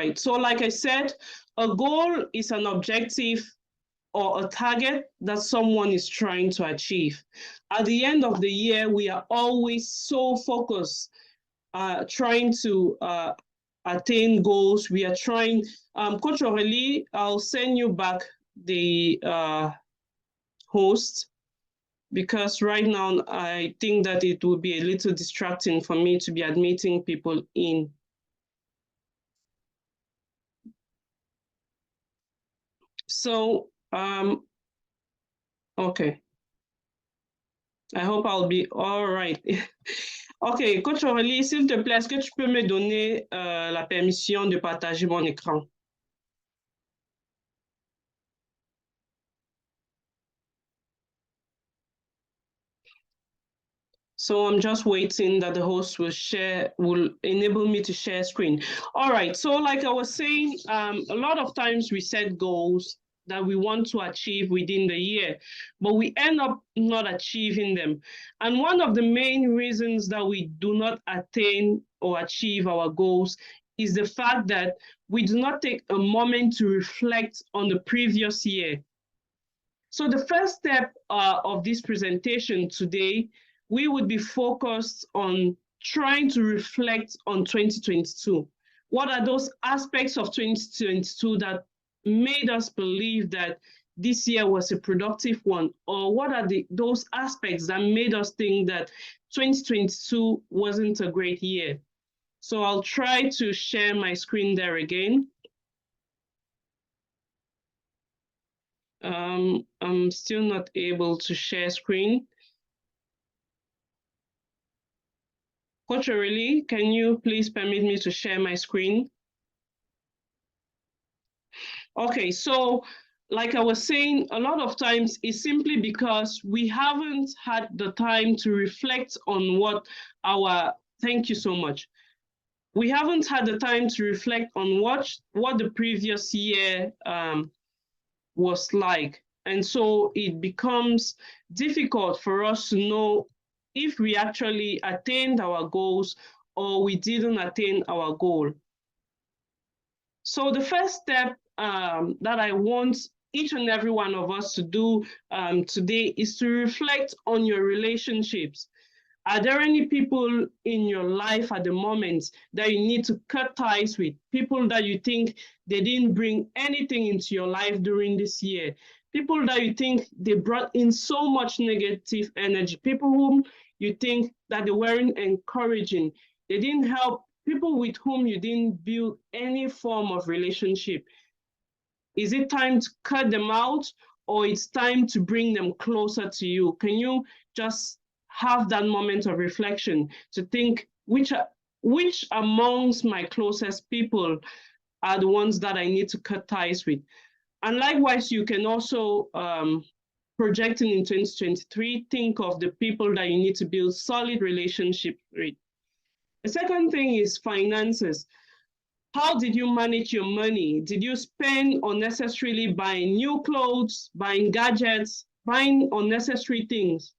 right. So like I said, a goal is an objective or a target that someone is trying to achieve. At the end of the year, we are always so focused trying to attain goals. We are trying, Coach Aurélie, I'll send you back the host, because right now I think that it will be a little distracting for me to be admitting people in. So, okay. I hope I'll be all right. OK, Coach Aurélie, s'il te plaît, est-ce que tu peux me donner la permission de partager mon écran? So I'm just waiting that the host will enable me to share screen. All right, so like I was saying, a lot of times we set goals that we want to achieve within the year, but we end up not achieving them. And one of the main reasons that we do not attain or achieve our goals is the fact that we do not take a moment to reflect on the previous year. So the first step of this presentation today, we would be focused on trying to reflect on 2022. What are those aspects of 2022 that made us believe that this year was a productive one? Or what are those aspects that made us think that 2022 wasn't a great year? So I'll try to share my screen there again. I'm still not able to share screen. Coach Aurélie, can you please permit me to share my screen? Okay, so like I was saying, a lot of times it's simply because we haven't had the time to reflect on what thank you so much. We haven't had the time to reflect on what the previous year was like. And so it becomes difficult for us to know if we actually attained our goals or we didn't attain our goal. So the first step that I want each and every one of us to do today is to reflect on your relationships. Are there any people in your life at the moment that you need to cut ties with? People that you think they didn't bring anything into your life during this year? People that you think they brought in so much negative energy? People whom you think that they weren't encouraging? They didn't help. People with whom you didn't build any form of relationship. Is it time to cut them out, or it's time to bring them closer to you? Can you just have that moment of reflection to think which amongst my closest people are the ones that I need to cut ties with? And likewise, you can also, projecting in 2023, think of the people that you need to build solid relationships with. The second thing is finances. How did you manage your money? Did you spend unnecessarily buying new clothes, buying gadgets, buying unnecessary things?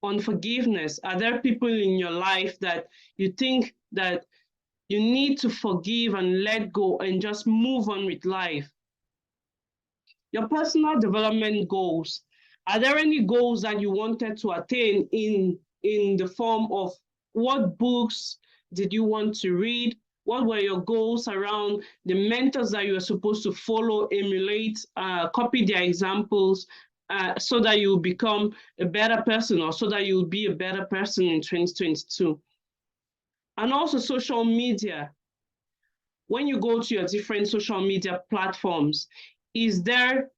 On forgiveness, are there people in your life that you think that you need to forgive and let go and just move on with life? Your personal development goals. Are there any goals that you wanted to attain in the form of what books did you want to read? What were your goals around the mentors that you were supposed to follow, emulate, copy their examples, so that you become a better person, or so that you'll be a better person in 2022? And also social media. When you go to your different social media platforms, is there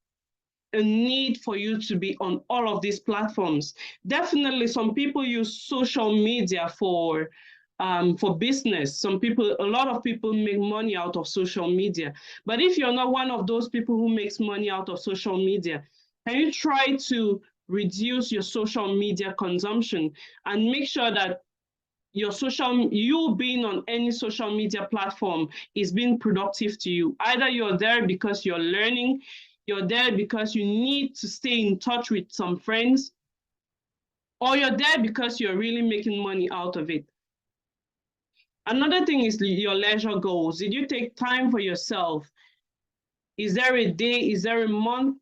a need for you to be on all of these platforms? Definitely, some people use social media for business. A lot of people make money out of social media. But if you're not one of those people who makes money out of social media, can you try to reduce your social media consumption and make sure that you being on any social media platform is being productive to you? Either you're there because you're learning, you're there because you need to stay in touch with some friends, or you're there because you're really making money out of it. Another thing is your leisure goals. Did you take time for yourself? Is there a day, is there a month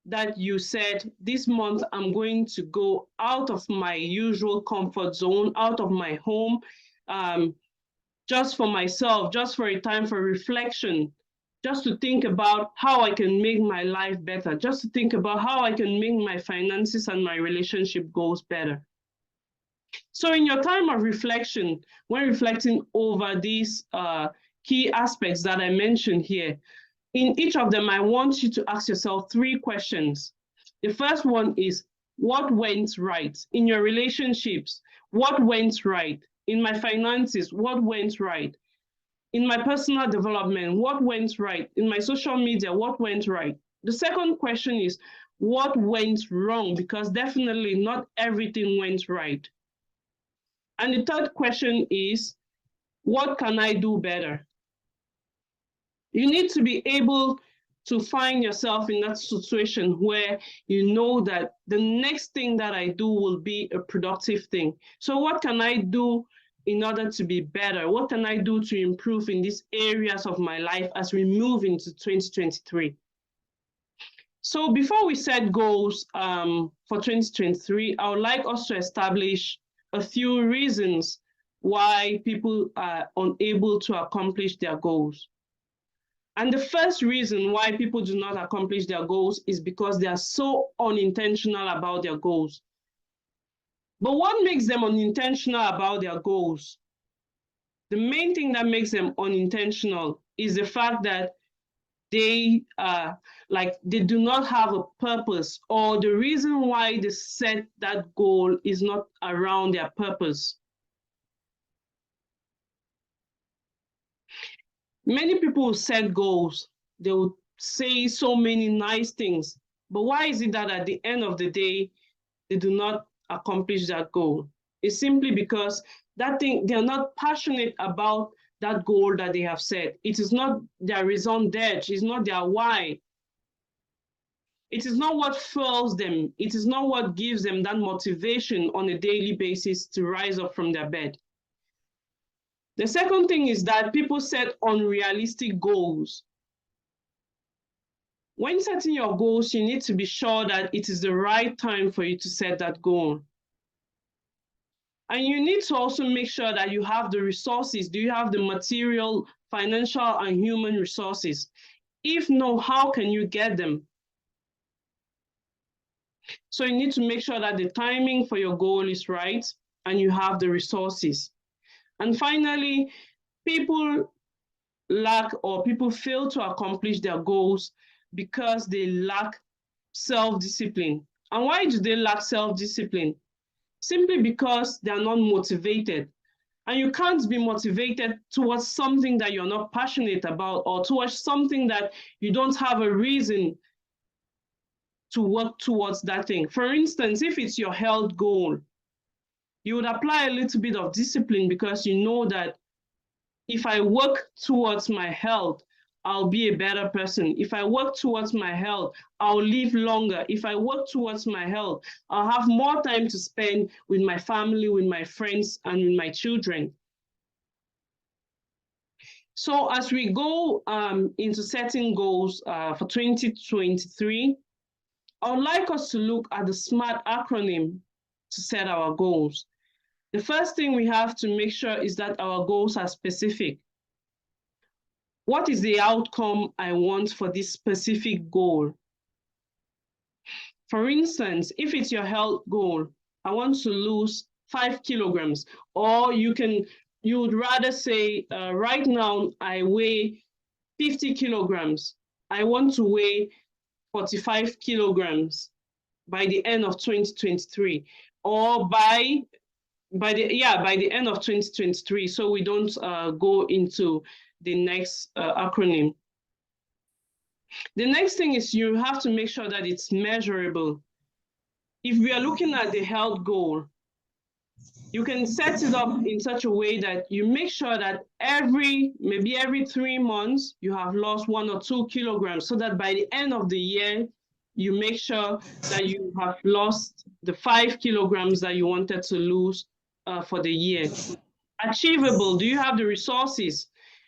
that you said, this month I'm going to go out of my usual comfort zone, out of my home, just for myself, just for a time for reflection, just to think about how I can make my life better, just to think about how I can make my finances and my relationship goals better. So in your time of reflection, when reflecting over these key aspects that I mentioned here, in each of them, I want you to ask yourself 3 questions. The first one is, what went right in your relationships? What went right in my finances? What went right in my personal development? What went right in my social media? What went right? The second question is, what went wrong? Because definitely not everything went right. And the third question is, what can I do better? You need to be able to find yourself in that situation where you know that the next thing that I do will be a productive thing. So what can I do in order to be better? What can I do to improve in these areas of my life as we move into 2023? So before we set goals for 2023, I would like us to establish a few reasons why people are unable to accomplish their goals. And the first reason why people do not accomplish their goals is because they are so unintentional about their goals. But what makes them unintentional about their goals? The main thing that makes them unintentional is the fact that they do not have a purpose, or the reason why they set that goal is not around their purpose. Many people set goals. They will say so many nice things, but why is it that at the end of the day, they do not accomplish that goal? It's simply because they're not passionate about that goal that they have set. It is not their raison d'etre, it's not their why. It is not what fuels them. It is not what gives them that motivation on a daily basis to rise up from their bed. The second thing is that people set unrealistic goals. When setting your goals, you need to be sure that it is the right time for you to set that goal. And you need to also make sure that you have the resources. Do you have the material, financial, and human resources? If no, how can you get them? So you need to make sure that the timing for your goal is right and you have the resources. And finally, people lack, or people fail to accomplish their goals because they lack self-discipline. And why do they lack self-discipline? Simply because they are not motivated. And you can't be motivated towards something that you're not passionate about, or towards something that you don't have a reason to work towards that thing. For instance, if it's your health goal, you would apply a little bit of discipline because you know that if I work towards my health, I'll be a better person. If I work towards my health, I'll live longer. If I work towards my health, I'll have more time to spend with my family, with my friends, and with my children. So as we go into setting goals for 2023, I would like us to look at the SMART acronym to set our goals. The first thing we have to make sure is that our goals are specific. What is the outcome I want for this specific goal? For instance, if it's your health goal, I want to lose 5 kilograms, or you would rather say, right now I weigh 50 kilograms. I want to weigh 45 kilograms by the end of 2023, or by the end of 2023, so we don't go into the next acronym. The next thing is you have to make sure that it's measurable. If we are looking at the health goal, you can set it up in such a way that you make sure that maybe every 3 months, you have lost 1 or 2 kilograms, so that by the end of the year, you make sure that you have lost the 5 kilograms that you wanted to lose for the year. Achievable, do you have the resources?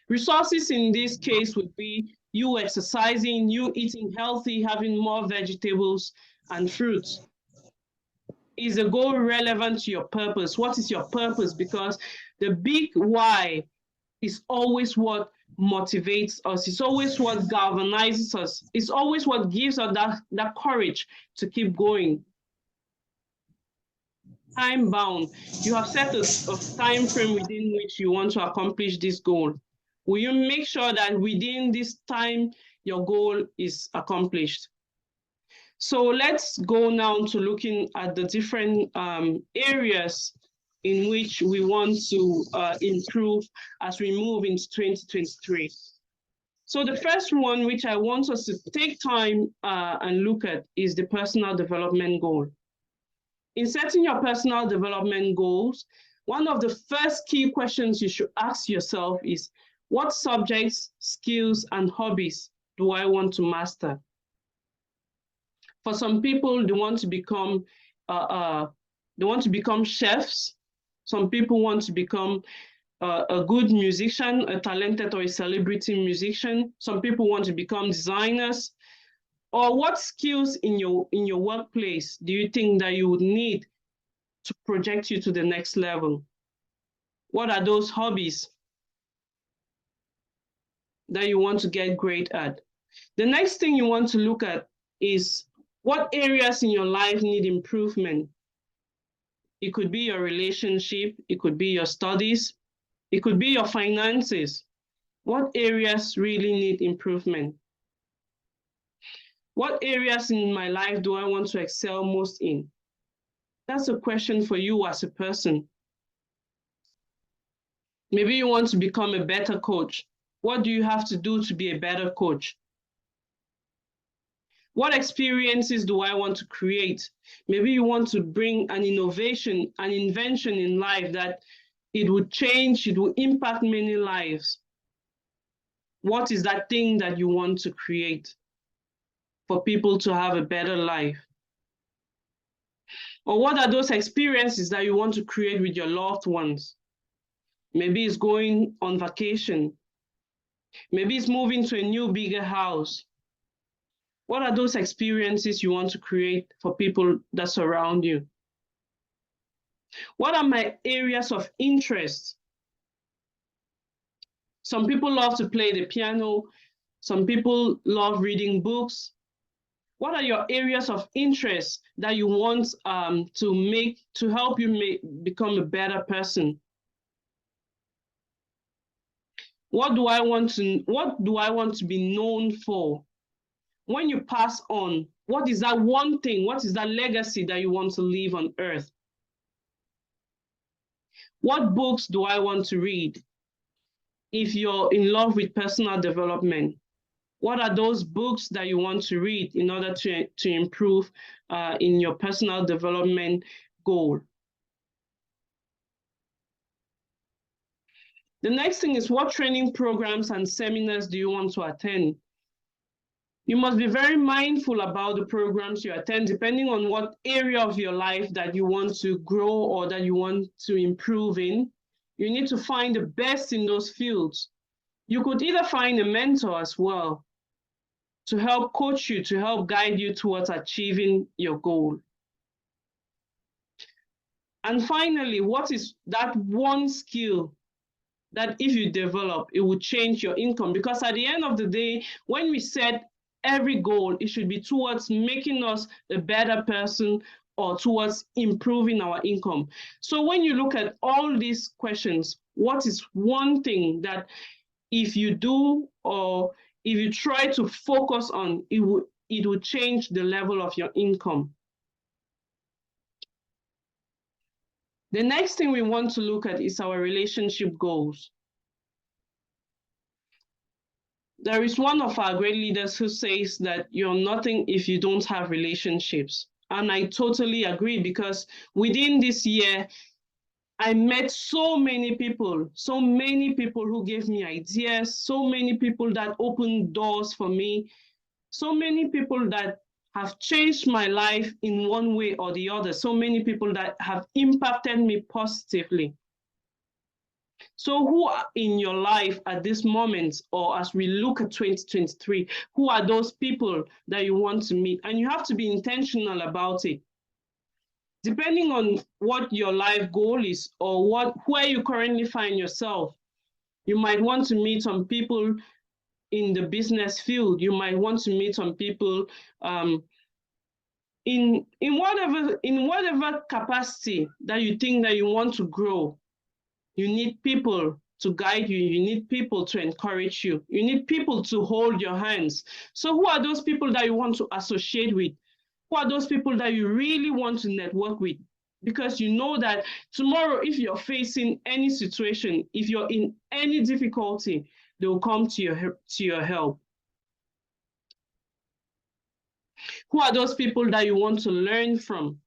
Resources in this case would be you exercising, you eating healthy, having more vegetables and fruits. Is the goal relevant to your purpose? What is your purpose? Because the big why is always what motivates us. It's always what galvanizes us. It's always what gives us that courage to keep going. Time bound. You have set a time frame within which you want to accomplish this goal. Will you make sure that within this time, your goal is accomplished? So let's go now to looking at the different areas in which we want to improve as we move into 2023. So the first one, which I want us to take time and look at, is the personal development goal. In setting your personal development goals, one of the first key questions you should ask yourself is, what subjects, skills, and hobbies do I want to master? For some people, they want to become chefs. Some people want to become a good musician, a talented or a celebrity musician. Some people want to become designers. Or what skills in your workplace do you think that you would need to project you to the next level? What are those hobbies that you want to get great at? The next thing you want to look at is what areas in your life need improvement. It could be your relationship, it could be your studies, it could be your finances. What areas really need improvement? What areas in my life do I want to excel most in? That's a question for you as a person. Maybe you want to become a better coach. What do you have to do to be a better coach? What experiences do I want to create? Maybe you want to bring an innovation, an invention in life that it would change, it will impact many lives. What is that thing that you want to create for people to have a better life? Or what are those experiences that you want to create with your loved ones? Maybe it's going on vacation. Maybe it's moving to a new, bigger house. What are those experiences you want to create for people that surround you? What are my areas of interest? Some people love to play the piano. Some people love reading books. What are your areas of interest that you want to help you become a better person? What do I want to be known for? When you pass on, what is that one thing? What is that legacy that you want to leave on earth? What books do I want to read? If you're in love with personal development, what are those books that you want to read in order to improve in your personal development goal? The next thing is, what training programs and seminars do you want to attend? You must be very mindful about the programs you attend, depending on what area of your life that you want to grow or that you want to improve in. You need to find the best in those fields. You could either find a mentor as well to help coach you, to help guide you towards achieving your goal. And finally, what is that one skill that if you develop, it will change your income? Because at the end of the day, when we set every goal, it should be towards making us a better person or towards improving our income. So when you look at all these questions, what is one thing that if you do or if you try to focus on, it will change the level of your income? The next thing we want to look at is our relationship goals. There is one of our great leaders who says that you're nothing if you don't have relationships. And I totally agree, because within this year, I met so many people who gave me ideas, so many people that opened doors for me, so many people that have changed my life in one way or the other, so many people that have impacted me positively. So who are in your life at this moment, or as we look at 2023, who are those people that you want to meet? And you have to be intentional about it. Depending on what your life goal is, or where you currently find yourself, you might want to meet some people in the business field. You might want to meet some people in whatever capacity that you think that you want to grow. You need people to guide you. You need people to encourage you. You need people to hold your hands. So who are those people that you want to associate with? Who are those people that you really want to network with? Because you know that tomorrow, if you're facing any situation, if you're in any difficulty, they will come to your help. Who are those people that you want to learn from?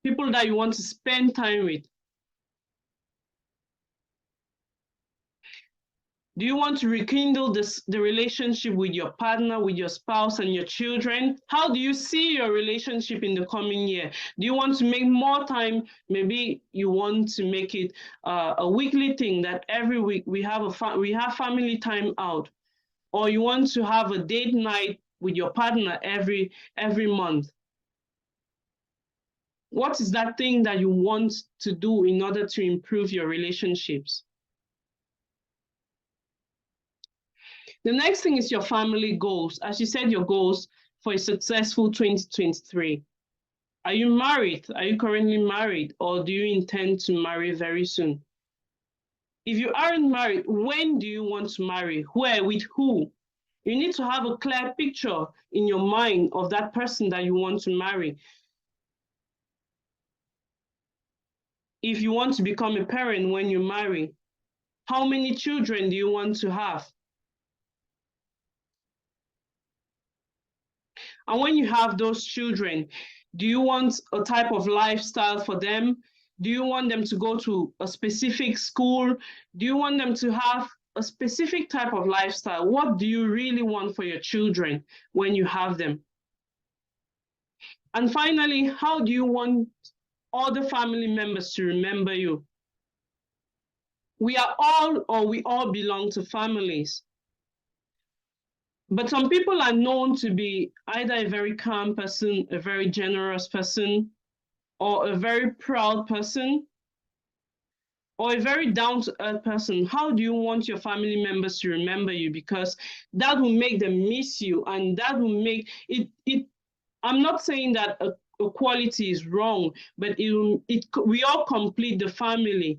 People that you want to spend time with? Do you want to rekindle the relationship with your partner, with your spouse and your children? How do you see your relationship in the coming year? Do you want to make more time? Maybe you want to make it a weekly thing, that every week we have family time out, or you want to have a date night with your partner every month. What is that thing that you want to do in order to improve your relationships? The next thing is your family goals. As you said, your goals for a successful 2023. Are you married? Are you currently married? Or do you intend to marry very soon? If you aren't married, when do you want to marry? Where? With who? You need to have a clear picture in your mind of that person that you want to marry. If you want to become a parent when you marry, how many children do you want to have? And when you have those children, do you want a type of lifestyle for them? Do you want them to go to a specific school? Do you want them to have a specific type of lifestyle? What do you really want for your children when you have them? And finally, how do you want other family members to remember you? We all belong to families. But some people are known to be either a very calm person, a very generous person, or a very proud person, or a very down-to-earth person. How do you want your family members to remember you? Because that will make them miss you, and that will make it. I'm not saying that a quality is wrong, but we all complete the family.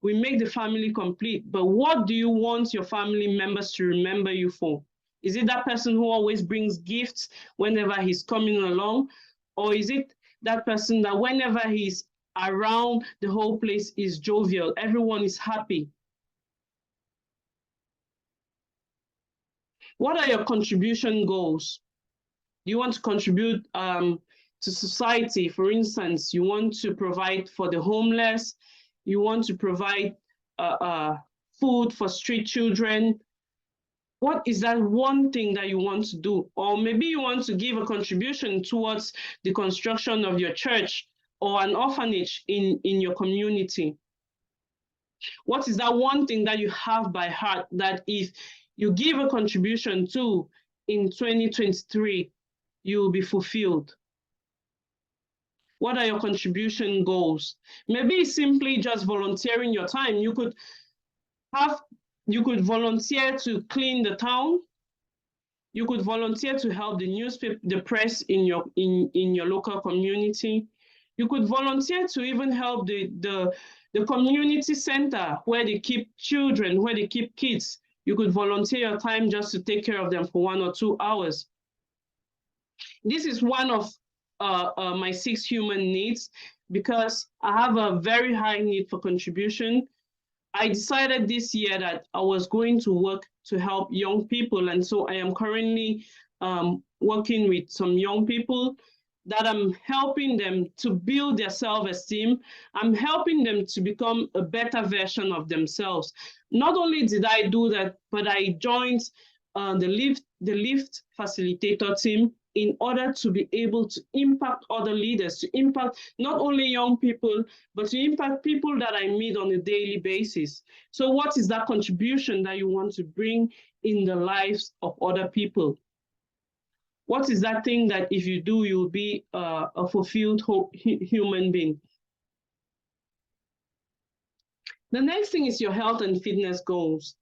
We make the family complete. But what do you want your family members to remember you for? Is it that person who always brings gifts whenever he's coming along? Or is it that person that whenever he's around, the whole place is jovial, everyone is happy? What are your contribution goals? Do you want to contribute to society? For instance, you want to provide for the homeless, you want to provide food for street children. What is that one thing that you want to do? Or maybe you want to give a contribution towards the construction of your church or an orphanage in your community. What is that one thing that you have by heart that if you give a contribution to in 2023, you will be fulfilled? What are your contribution goals? Maybe it's simply just volunteering your time. You could volunteer to clean the town. You could volunteer to help the newspaper, the press in your local community. You could volunteer to even help the community center where they keep children, where they keep kids. You could volunteer your time just to take care of them for 1 or 2 hours. This is one of my 6 human needs, because I have a very high need for contribution. I decided this year that I was going to work to help young people. And so I am currently working with some young people that I'm helping them to build their self-esteem. I'm helping them to become a better version of themselves. Not only did I do that, but I joined the Lift facilitator team. in order to be able to impact other leaders, to impact not only young people, but to impact people that I meet on a daily basis. So what is that contribution that you want to bring in the lives of other people? What is that thing that if you do, you'll be a fulfilled human being? The next thing is your health and fitness goals.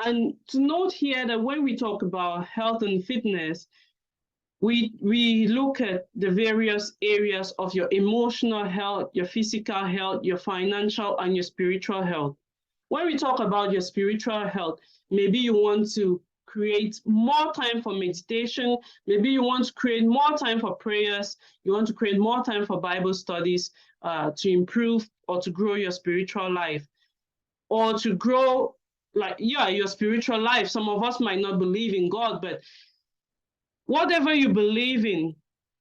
And to note here that when we talk about health and fitness, we look at the various areas of your emotional health, your physical health, your financial, and your spiritual health. When we talk about your spiritual health, maybe you want to create more time for meditation. Maybe you want to create more time for prayers. You want to create more time for Bible studies to improve or to grow your spiritual life, or to grow your spiritual life. Some of us might not believe in God, but whatever you believe in,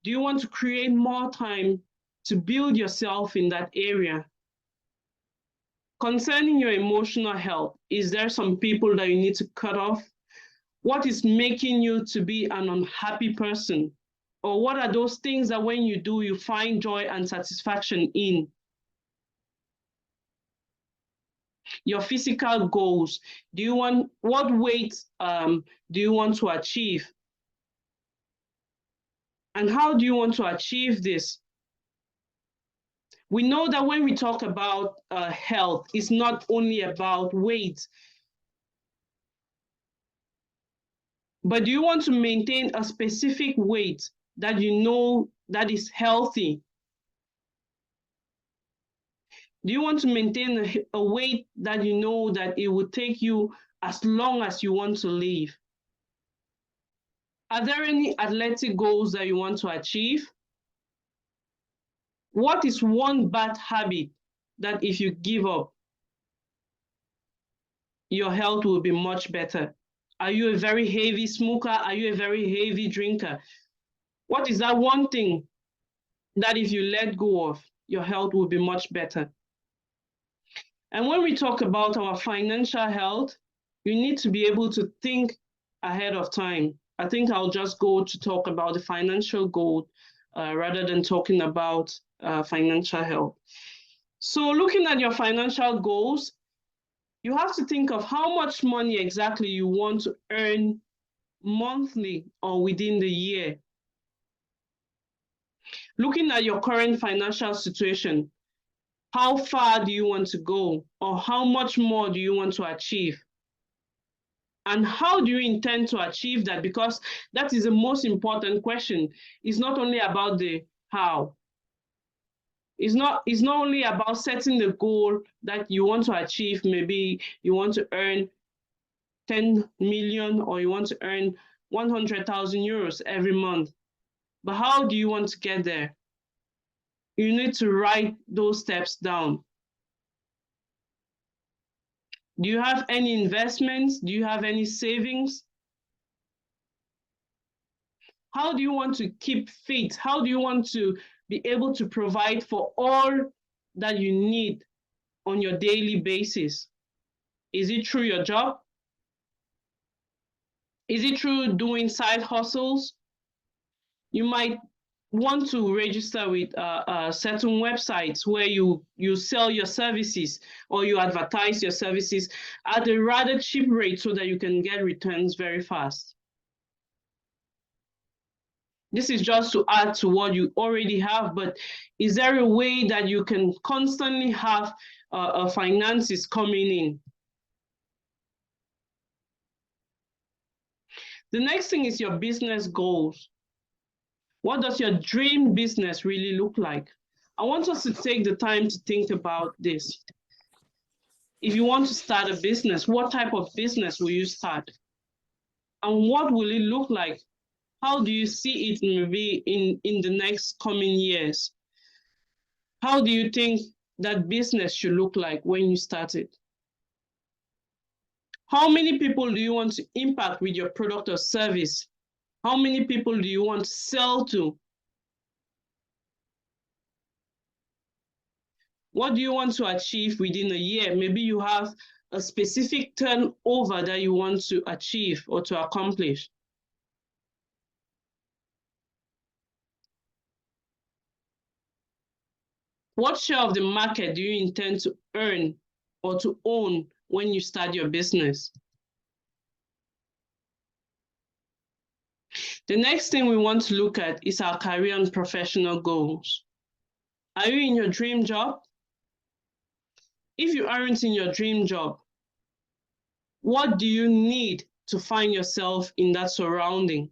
do you want to create more time to build yourself in that area? Concerning your emotional health, is there some people that you need to cut off? What is making you to be an unhappy person? Or what are those things that when you do, you find joy and satisfaction in? Your physical goals. What weight do you want to achieve? And how do you want to achieve this? We know that when we talk about health, it's not only about weight. But do you want to maintain a specific weight that you know that is healthy? Do you want to maintain a weight that you know that it will take you as long as you want to live? Are there any athletic goals that you want to achieve? What is one bad habit that if you give up, your health will be much better? Are you a very heavy smoker? Are you a very heavy drinker? What is that one thing that if you let go of, your health will be much better? And when we talk about our financial health, you need to be able to think ahead of time. I think I'll just go to talk about the financial goal rather than talking about financial health. So looking at your financial goals, you have to think of how much money exactly you want to earn monthly or within the year. Looking at your current financial situation, how far do you want to go, or how much more do you want to achieve? And how do you intend to achieve that? Because that is the most important question. It's not only about the how. It's not only about setting the goal that you want to achieve. Maybe you want to earn 10 million or you want to earn 100,000 euros every month. But how do you want to get there? You need to write those steps down. Do you have any investments? Do you have any savings? How do you want to keep fit? How do you want to be able to provide for all that you need on your daily basis? Is it through your job? Is it through doing side hustles? You might want to register with certain websites where you sell your services or you advertise your services at a rather cheap rate so that you can get returns very fast. This is just to add to what you already have, but is there a way that you can constantly have finances coming in? The next thing is your business goals. What does your dream business really look like? I want us to take the time to think about this. If you want to start a business, what type of business will you start? And what will it look like? How do you see it maybe in the next coming years? How do you think that business should look like when you start it? How many people do you want to impact with your product or service? How many people do you want to sell to? What do you want to achieve within a year? Maybe you have a specific turnover that you want to achieve or to accomplish. What share of the market do you intend to earn or to own when you start your business? The next thing we want to look at is our career and professional goals. Are you in your dream job? If you aren't in your dream job, what do you need to find yourself in that surrounding?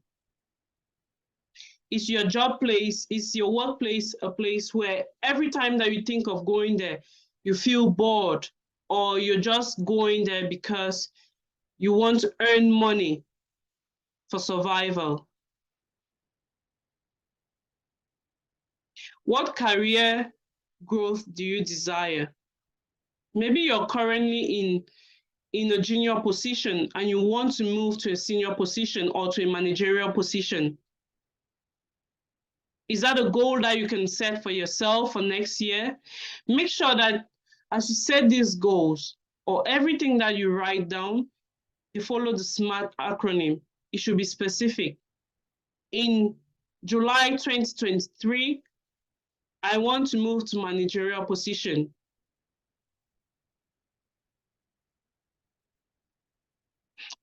Is your job place, is your workplace a place where every time that you think of going there, you feel bored, or you're just going there because you want to earn money for survival? What career growth do you desire? Maybe you're currently in a junior position and you want to move to a senior position or to a managerial position. Is that a goal that you can set for yourself for next year? Make sure that as you set these goals, or everything that you write down, you follow the SMART acronym. It should be specific. In July 2023, I want to move to managerial position.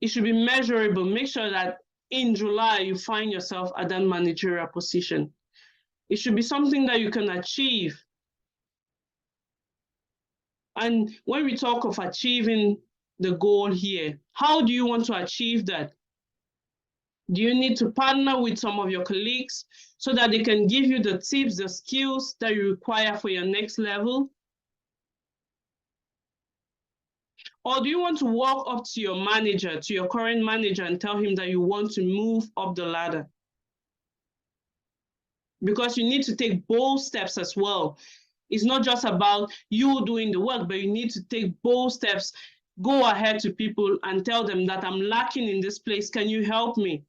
It should be measurable. Make sure that in July, you find yourself at that managerial position. It should be something that you can achieve. And when we talk of achieving the goal here, how do you want to achieve that? Do you need to partner with some of your colleagues so that they can give you the tips, the skills that you require for your next level? Or do you want to walk up to your manager, to your current manager, and tell him that you want to move up the ladder? Because you need to take bold steps as well. It's not just about you doing the work, but you need to take bold steps. Go ahead to people and tell them that I'm lacking in this place. Can you help me?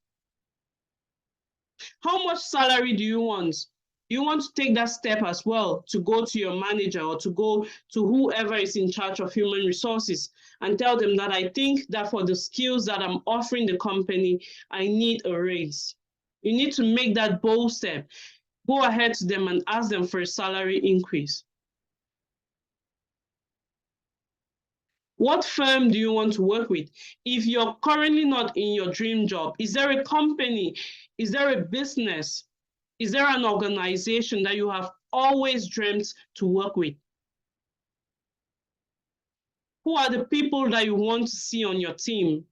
How much salary do you want? You want to take that step as well, to go to your manager or to go to whoever is in charge of human resources and tell them that I think that for the skills that I'm offering the company, I need a raise. You need to make that bold step. Go ahead to them and ask them for a salary increase. What firm do you want to work with? If you're currently not in your dream job, is there a company? Is there a business? Is there an organization that you have always dreamt to work with? Who are the people that you want to see on your team?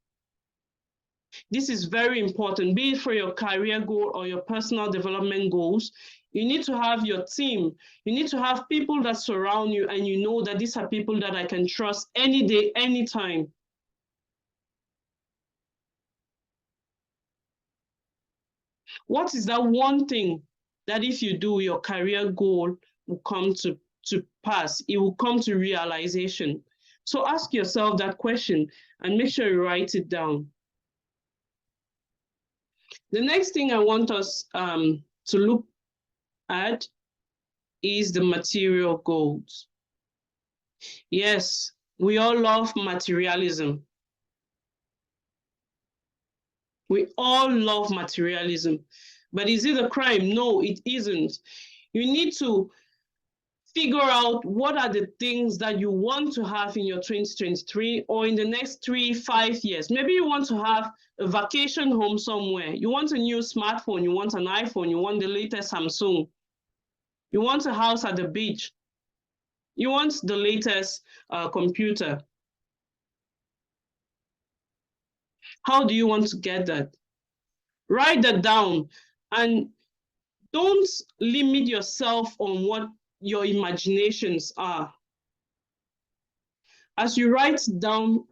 This is very important, be it for your career goal or your personal development goals. You need to have your team. You need to have people that surround you and you know that these are people that I can trust any day, anytime. What is that one thing that if you do, your career goal will come to pass? It will come to realization. So ask yourself that question and make sure you write it down. The next thing I want us to look at is the material goals. Yes, we all love materialism. We all love materialism. But is it a crime? No, it isn't. You need to figure out what are the things that you want to have in your 2023 or in the next 3-5 years. Maybe you want to have a vacation home somewhere. You want a new smartphone, you want an iPhone, you want the latest Samsung. You want a house at the beach. You want the latest computer. How do you want to get that? Write that down and don't limit yourself on what your imaginations are. As you write down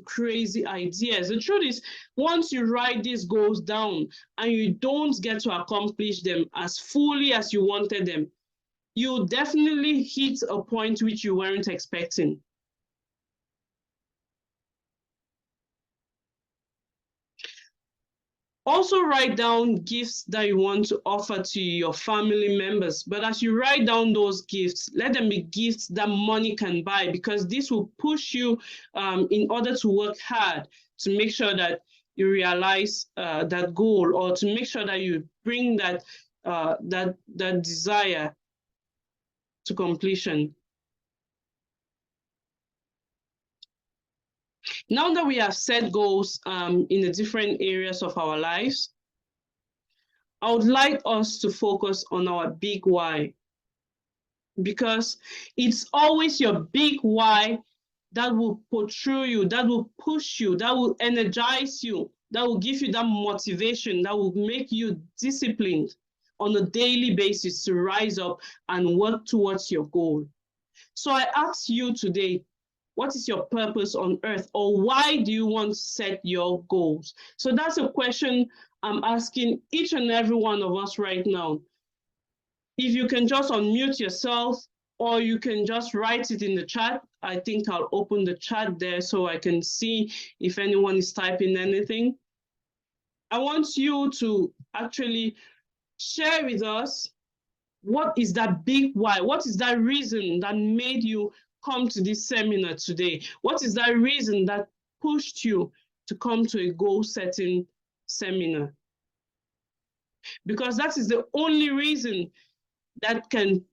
crazy ideas. The truth is, once you write these goals down and you don't get to accomplish them as fully as you wanted them, you'll definitely hit a point which you weren't expecting. Also write down gifts that you want to offer to your family members. But as you write down those gifts, let them be gifts that money can buy, because this will push you in order to work hard to make sure that you realize that goal, or to make sure that you bring that desire to completion. Now that we have set goals in the different areas of our lives, I would like us to focus on our big why, because it's always your big why that will portray you, that will push you, that will energize you, that will give you that motivation, that will make you disciplined on a daily basis to rise up and work towards your goal. So I ask you today, what is your purpose on earth, or why do you want to set your goals? So that's a question I'm asking each and every one of us right now. If you can just unmute yourself, or you can just write it in the chat. I think I'll open the chat there so I can see if anyone is typing anything. I want you to actually share with us, what is that big why? What is that reason that made you come to this seminar today? What is that reason that pushed you to come to a goal-setting seminar? Because that is the only reason that can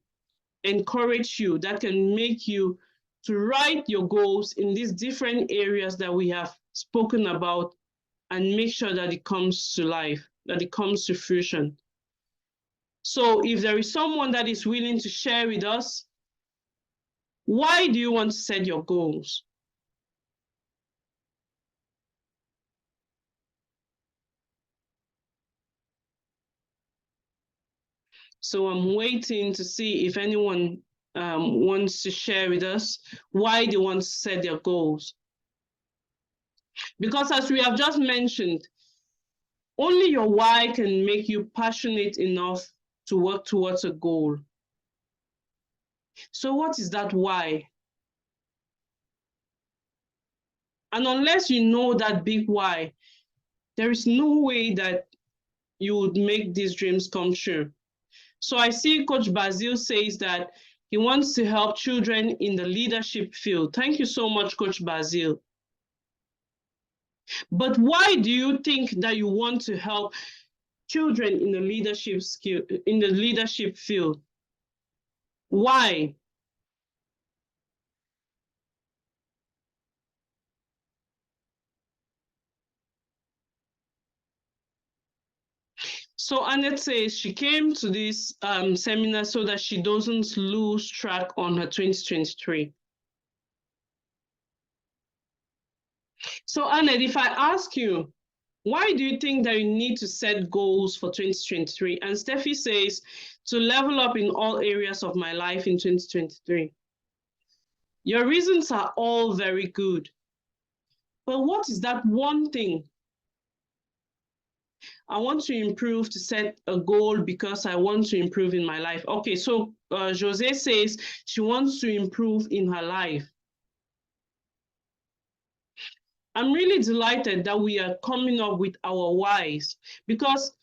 encourage you, that can make you to write your goals in these different areas that we have spoken about, and make sure that it comes to life, that it comes to fruition. So if there is someone that is willing to share with us, why do you want to set your goals? So I'm waiting to see if anyone wants to share with us why they want to set their goals. Because as we have just mentioned, only your why can make you passionate enough to work towards a goal. So what is that why? And unless you know that big why, there is no way that you would make these dreams come true. So I see Coach Basil says that he wants to help children in the leadership field. Thank you so much, Coach Basil. But why do you think that you want to help children in the leadership field? Why? So Annette says she came to this seminar so that she doesn't lose track on her 2023. So Annette, if I ask you, why do you think that you need to set goals for 2023? And Steffi says, to level up in all areas of my life in 2023. Your reasons are all very good. But what is that one thing? I want to improve, to set a goal because I want to improve in my life. Okay, so Jose says she wants to improve in her life. I'm really delighted that we are coming up with our whys, because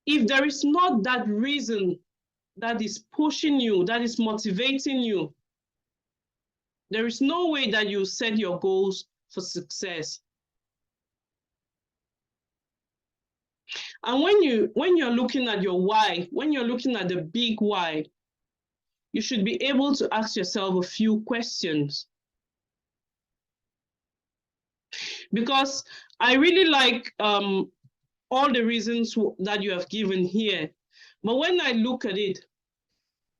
if there is not that reason that is pushing you, that is motivating you, there is no way that you set your goals for success. And when you're looking at your why, when you're looking at the big why, you should be able to ask yourself a few questions. Because I really like all the reasons that you have given here. But when I look at it,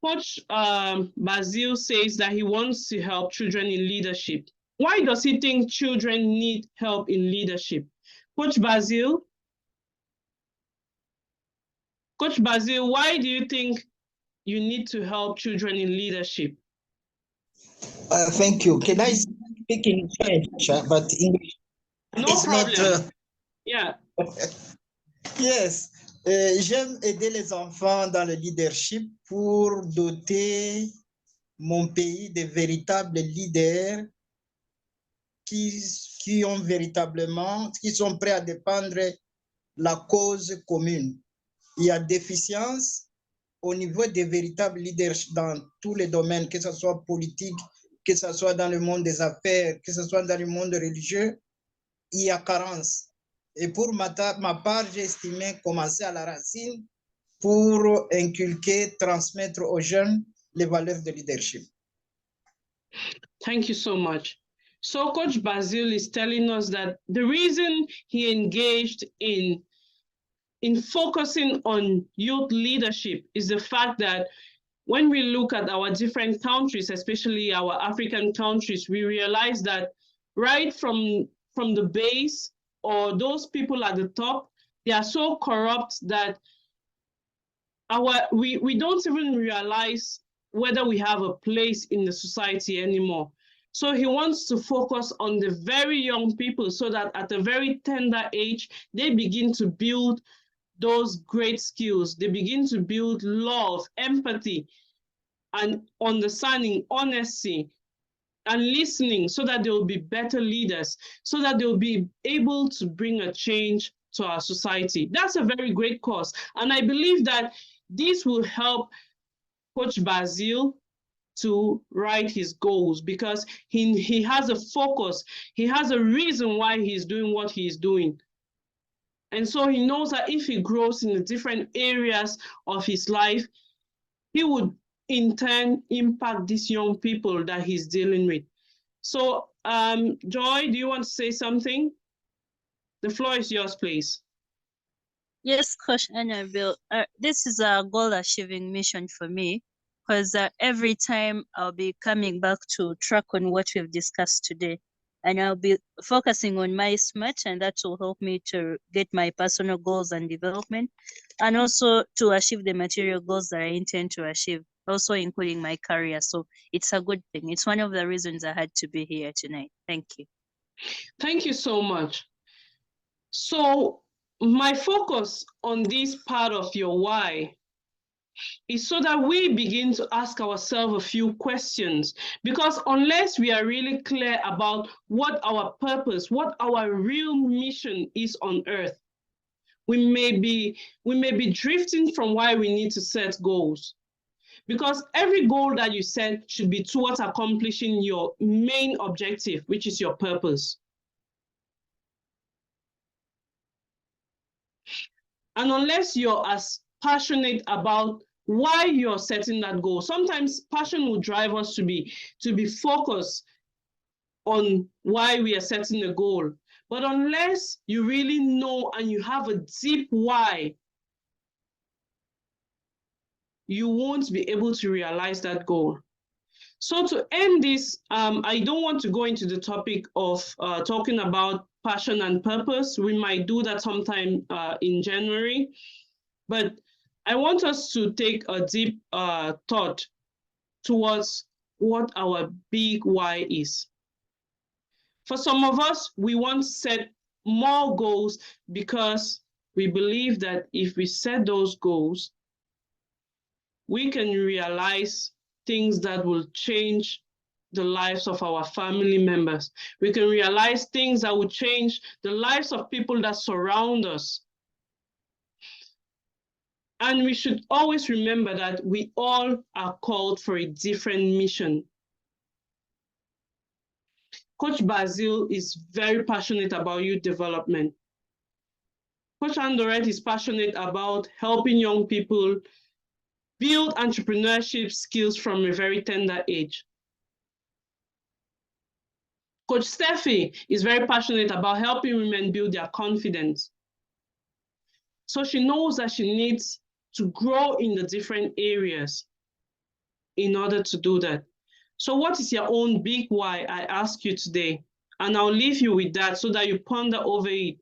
Coach Basil says that he wants to help children in leadership. Why does he think children need help in leadership? Coach Basil, why do you think you need to help children in leadership? Thank you. Can I speak in French, but English? No problem. Not, yeah. Yes. J'aime aider les enfants dans le leadership pour doter mon pays de véritables leaders qui sont prêts à défendre la cause commune. Il y a déficience au niveau des véritables leaders dans tous les domaines, que ce soit politique, que ce soit dans le monde des affaires, que ce soit dans le monde religieux, il y a carence. Et pour ma part, j'ai estimé commencer à la racine pour inculquer, transmettre aux jeunes les valeurs de leadership. Thank you so much. So Coach Basil is telling us that the reason he engaged in focusing on youth leadership is the fact that when we look at our different countries, especially our African countries, we realize that right from the base or those people at the top, they are so corrupt that we don't even realize whether we have a place in the society anymore. So he wants to focus on the very young people so that at a very tender age, they begin to build those great skills. They begin to build love, empathy, and understanding, honesty, and listening so that they will be better leaders, so that they will be able to bring a change to our society. That's a very great cause. And I believe that this will help Coach Basil to write his goals because he has a focus. He has a reason why he's doing what he's doing. And so he knows that if he grows in the different areas of his life, he would in turn impact these young people that he's dealing with. So, Joy, do you want to say something? The floor is yours, please. Yes, Coach Annabelle, this is a goal-achieving mission for me because every time I'll be coming back to track on what we've discussed today, and I'll be focusing on my SMART, and that will help me to get my personal goals and development, and also to achieve the material goals that I intend to achieve, also including my career. So it's a good thing. It's one of the reasons I had to be here tonight. Thank you. Thank you so much. So my focus on this part of your why is so that we begin to ask ourselves a few questions, because unless we are really clear about what our purpose, what our real mission is on earth, we may be drifting from why we need to set goals. Because every goal that you set should be towards accomplishing your main objective, which is your purpose. And unless you're as passionate about why you're setting that goal, sometimes passion will drive us to be focused on why we are setting a goal. But unless you really know and you have a deep why, you won't be able to realize that goal. So to end this, I don't want to go into the topic of talking about passion and purpose. We might do that sometime in January, but I want us to take a deep thought towards what our big why is. For some of us, we want to set more goals because we believe that if we set those goals, we can realize things that will change the lives of our family members. We can realize things that will change the lives of people that surround us. And we should always remember that we all are called for a different mission. Coach Basil is very passionate about youth development. Coach Andoret is passionate about helping young people build entrepreneurship skills from a very tender age. Coach Steffi is very passionate about helping women build their confidence. So she knows that she needs to grow in the different areas in order to do that. So what is your own big why, I ask you today? And I'll leave you with that so that you ponder over it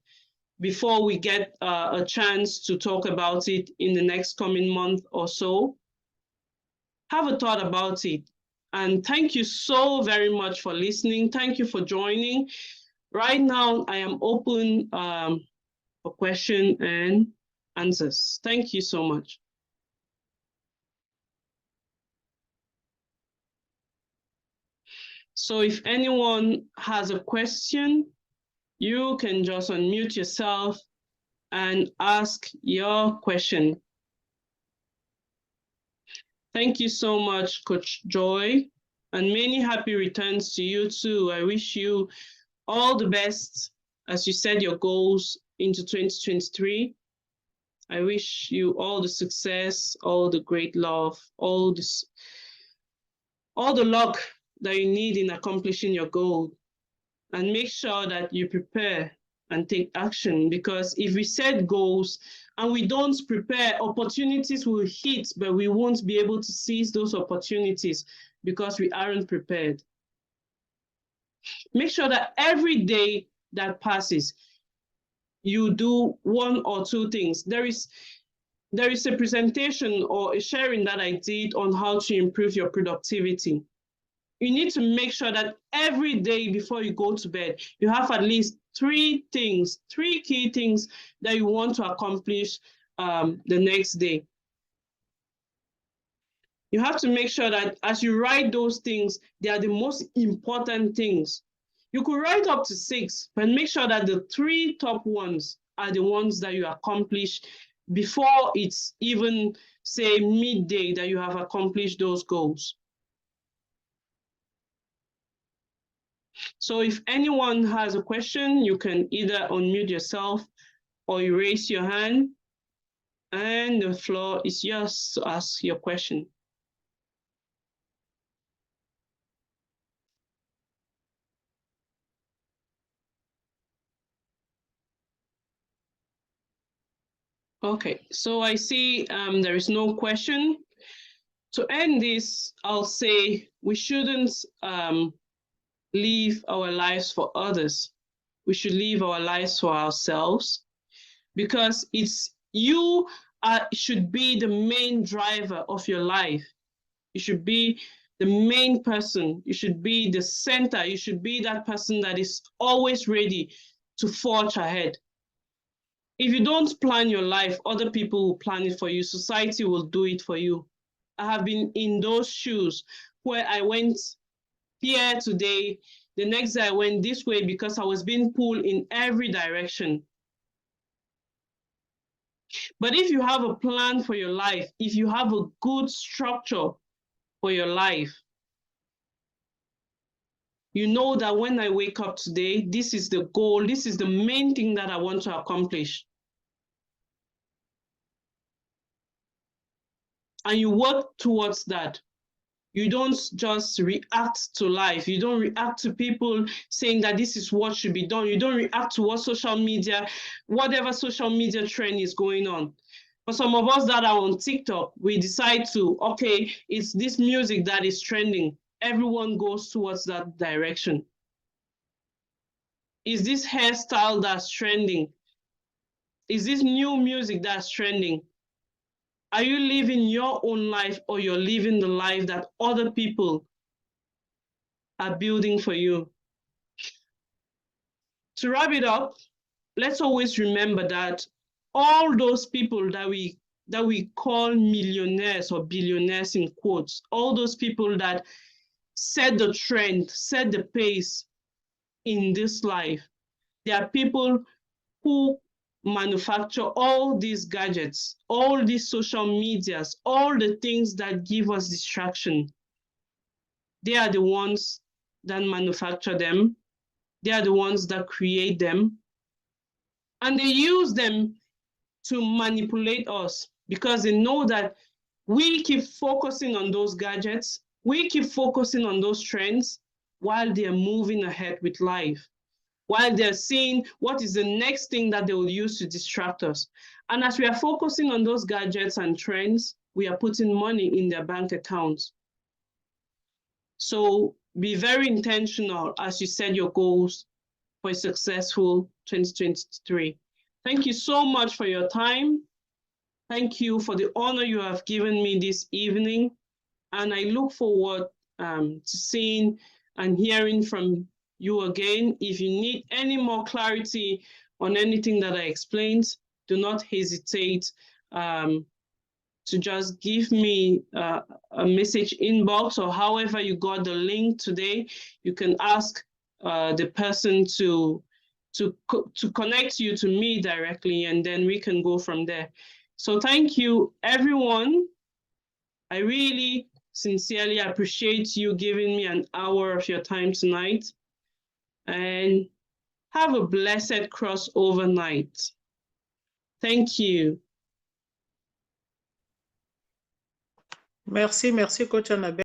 before we get a chance to talk about it in the next coming month or so. Have a thought about it. And thank you so very much for listening. Thank you for joining. Right now, I am open for question and answers. Thank you so much. So if anyone has a question, you can just unmute yourself and ask your question. Thank you so much, Coach Joy, and many happy returns to you too. I wish you all the best as you set your goals into 2023. I wish you all the success, all the great love, all this all the luck that you need in accomplishing your goal. And make sure that you prepare and take action, because if we set goals and we don't prepare, opportunities will hit, but we won't be able to seize those opportunities because we aren't prepared. Make sure that every day that passes, you do one or two things. There is a presentation or a sharing that I did on how to improve your productivity. You need to make sure that every day before you go to bed, you have at least three key things that you want to accomplish the next day. You have to make sure that as you write those things, they are the most important things. You could write up to 6, but make sure that the 3 top ones are the ones that you accomplish before it's even, say, midday that you have accomplished those goals. So if anyone has a question, you can either unmute yourself or you raise your hand, and the floor is yours to ask your question. Okay, so I see there is no question. To end this, I'll say we shouldn't live our lives for others. We should live our lives for ourselves, because it's you should be the main driver of your life. You should be the main person. You should be the center. You should be that person that is always ready to forge ahead. If you don't plan your life, other people will plan it for you. Society will do it for you. I have been in those shoes where I went here today, the next day I went this way because I was being pulled in every direction. But if you have a plan for your life, if you have a good structure for your life, you know that when I wake up today, this is the goal, this is the main thing that I want to accomplish. And you work towards that. You don't just react to life. You don't react to people saying that this is what should be done. You don't react to what social media, whatever social media trend is going on. For some of us that are on TikTok, we decide to, okay, it's this music that is trending. Everyone goes towards that direction. Is this hairstyle that's trending? Is this new music that's trending? Are you living your own life, or you're living the life that other people are building for you? To wrap it up, let's always remember that all those people that we call millionaires or billionaires in quotes, all those people that set the trend, set the pace in this life, they are people who manufacture all these gadgets, all these social medias, all the things that give us distraction. They are the ones that manufacture them. They are the ones that create them. And they use them to manipulate us, because they know that we keep focusing on those gadgets, we keep focusing on those trends while they're moving ahead with life, while they're seeing what is the next thing that they will use to distract us. And as we are focusing on those gadgets and trends, we are putting money in their bank accounts. So be very intentional as you set your goals for a successful 2023. Thank you so much for your time. Thank you for the honor you have given me this evening. And I look forward to seeing and hearing from you again. If you need any more clarity on anything that I explained, do not hesitate to just give me a message inbox, or however you got the link today. You can ask the person to connect you to me directly, and then we can go from there. So thank you, everyone. I really sincerely appreciate you giving me an hour of your time tonight. And have a blessed crossover night. Thank you. Merci, Coach Annabelle.